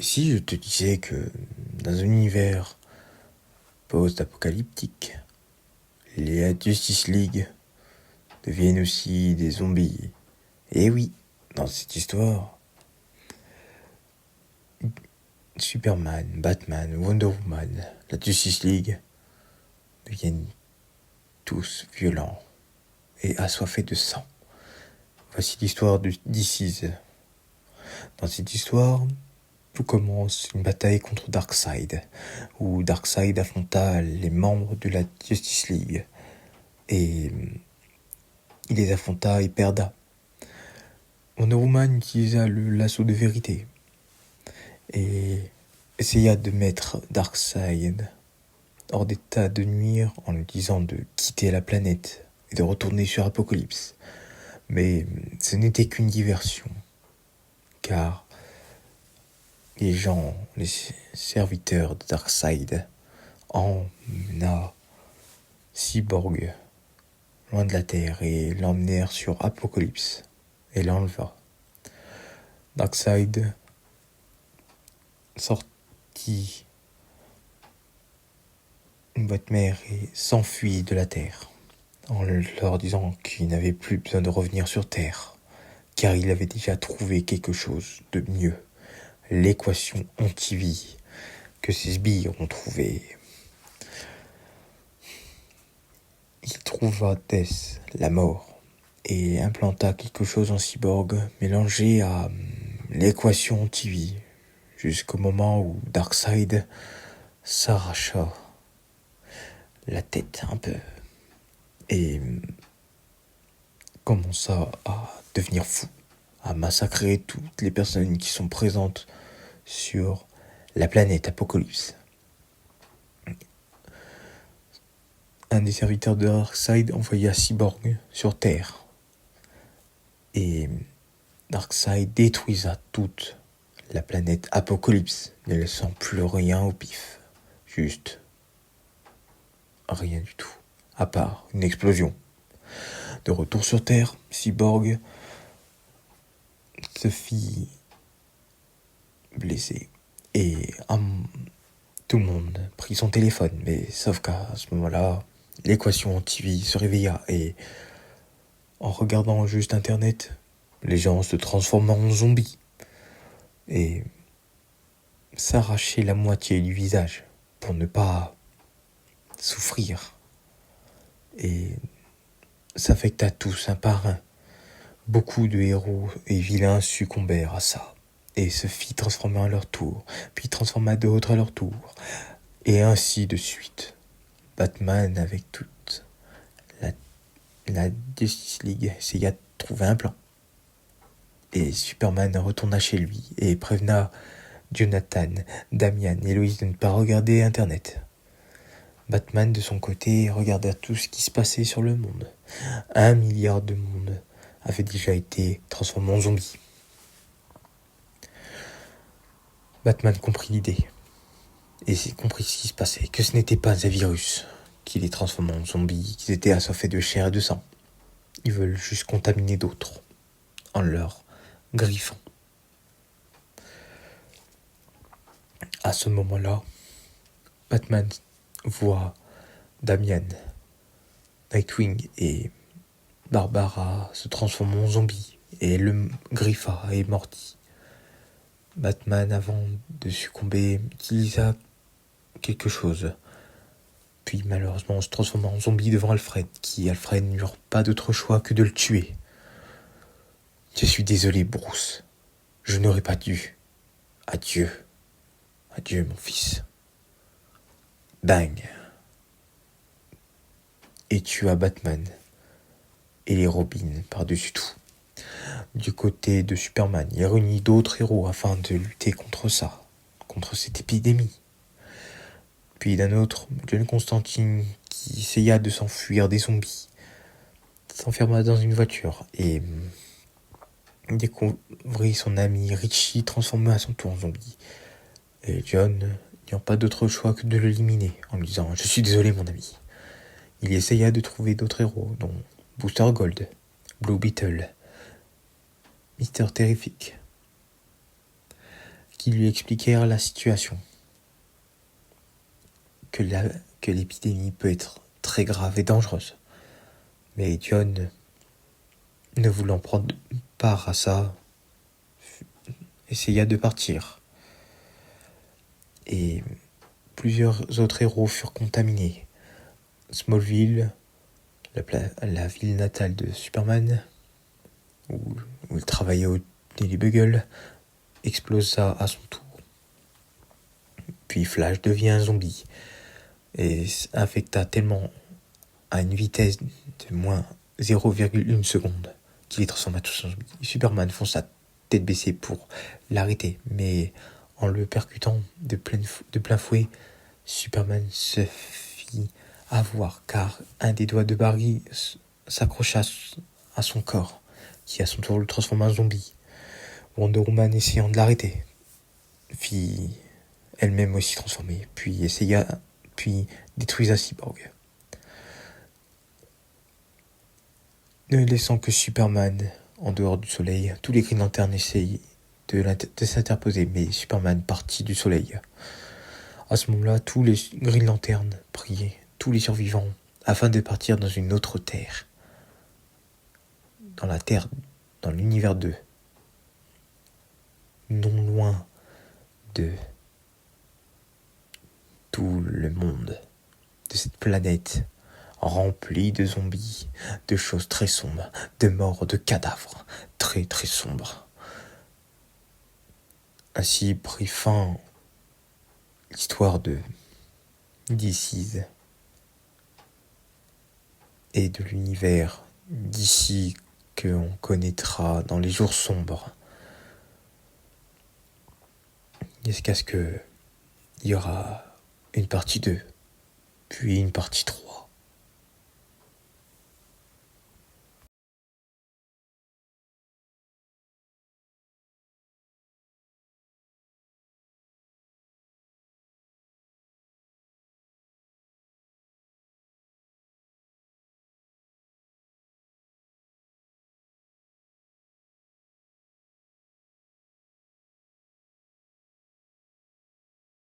Si je te disais que dans un univers post-apocalyptique, les Justice League deviennent aussi des zombies. Et oui, dans cette histoire, Superman, Batman, Wonder Woman, la Justice League deviennent tous violents et assoiffés de sang. Voici l'histoire de DC's. Dans cette histoire, tout commence une bataille contre Darkseid, où Darkseid affronta les membres de la Justice League. Et il les affronta et perda. Wonder Woman utilisa le lasso de vérité et essaya de mettre Darkseid hors d'état de nuire en lui disant de quitter la planète et de retourner sur Apocalypse. Mais ce n'était qu'une diversion, car les serviteurs de Darkseid, emmena Cyborg loin de la Terre et l'emmenèrent sur Apocalypse et l'enleva. Darkseid sortit une boîte mère et s'enfuit de la Terre, en leur disant qu'il n'avait plus besoin de revenir sur Terre, car il avait déjà trouvé quelque chose de mieux, l'équation anti-vie que ses sbires ont trouvée. Il trouva Death, la mort, et implanta quelque chose en cyborg mélangé à l'équation anti-vie, jusqu'au moment où Darkseid s'arracha la tête un peu et commença à devenir fou, à massacrer toutes les personnes qui sont présentes sur la planète Apocalypse. Un des serviteurs de Darkseid envoya Cyborg sur Terre et Darkseid détruisa toute la planète Apocalypse, ne laissant plus rien au pif, juste rien du tout, à part une explosion. De retour sur Terre, Cyborg se fit blesser et tout le monde prit son téléphone, mais sauf qu'à ce moment-là, l'équation anti-vie se réveilla et en regardant juste internet, les gens se transformaient en zombies et s'arrachaient la moitié du visage pour ne pas souffrir. Et s'affecta tous un par un. Beaucoup de héros et vilains succombèrent à ça et se fit transformer à leur tour, puis transforma d'autres à leur tour, et ainsi de suite. Batman, avec toute la Justice League, essaya de trouver un plan. Et Superman retourna chez lui et prévena Jonathan, Damian et Lois de ne pas regarder Internet. Batman, de son côté, regarda tout ce qui se passait sur le monde. 1 milliard de monde avait déjà été transformé en zombies. Batman comprit l'idée et comprit ce qui se passait, que ce n'était pas un virus qui les transformait en zombies, qu'ils étaient assoiffés de chair et de sang. Ils veulent juste contaminer d'autres en leur griffant. À ce moment-là, Batman voit Damian, Nightwing et Barbara se transformer en zombies et le griffa et mordit. Batman, avant de succomber, utilisa quelque chose. Puis malheureusement, on se transforma en zombie devant Alfred, Alfred n'eut pas d'autre choix que de le tuer. Je suis désolé, Bruce. Je n'aurais pas dû. Adieu. Adieu, mon fils. Bang. Et tua Batman et les Robins par-dessus tout. Du côté de Superman, il réunit d'autres héros afin de lutter contre cette épidémie. Puis d'un autre, John Constantine, qui essaya de s'enfuir des zombies, s'enferma dans une voiture et découvrit son ami Richie transformé à son tour en zombie. Et John n'ayant pas d'autre choix que de l'éliminer en lui disant « Je suis désolé mon ami ». Il essaya de trouver d'autres héros, dont Booster Gold, Blue Beetle, Mister Terrific, qui lui expliquèrent la situation, que l'épidémie peut être très grave et dangereuse. Mais John, ne voulant prendre part à ça, essaya de partir. Et plusieurs autres héros furent contaminés. Smallville, la ville natale de Superman, où il travaillait au Daily Bugle, explosa à son tour. Puis Flash devient un zombie et affecta tellement à une vitesse de moins 0,1 seconde qu'il est transformé tous en zombie. Superman fonce sa tête baissée pour l'arrêter, mais en le percutant de plein fouet, Superman se fit avoir car un des doigts de Barry s'accrocha à son corps, qui à son tour le transforma en zombie. Wonder Woman, essayant de l'arrêter, fit elle-même aussi transformée, puis détruisa Cyborg. Ne laissant que Superman en dehors du soleil, tous les Green Lanterns essayent de s'interposer, mais Superman partit du soleil. À ce moment-là, tous les Green Lanterns priaient tous les survivants afin de partir dans une autre terre, dans l'univers 2, non loin de tout le monde, de cette planète remplie de zombies, de choses très sombres, de morts, de cadavres, très très sombres. Ainsi prit fin l'histoire de DC et de l'univers d'ici que l'on connaîtra dans les jours sombres. Jusqu'à ce qu'il y aura une partie 2, puis une partie 3.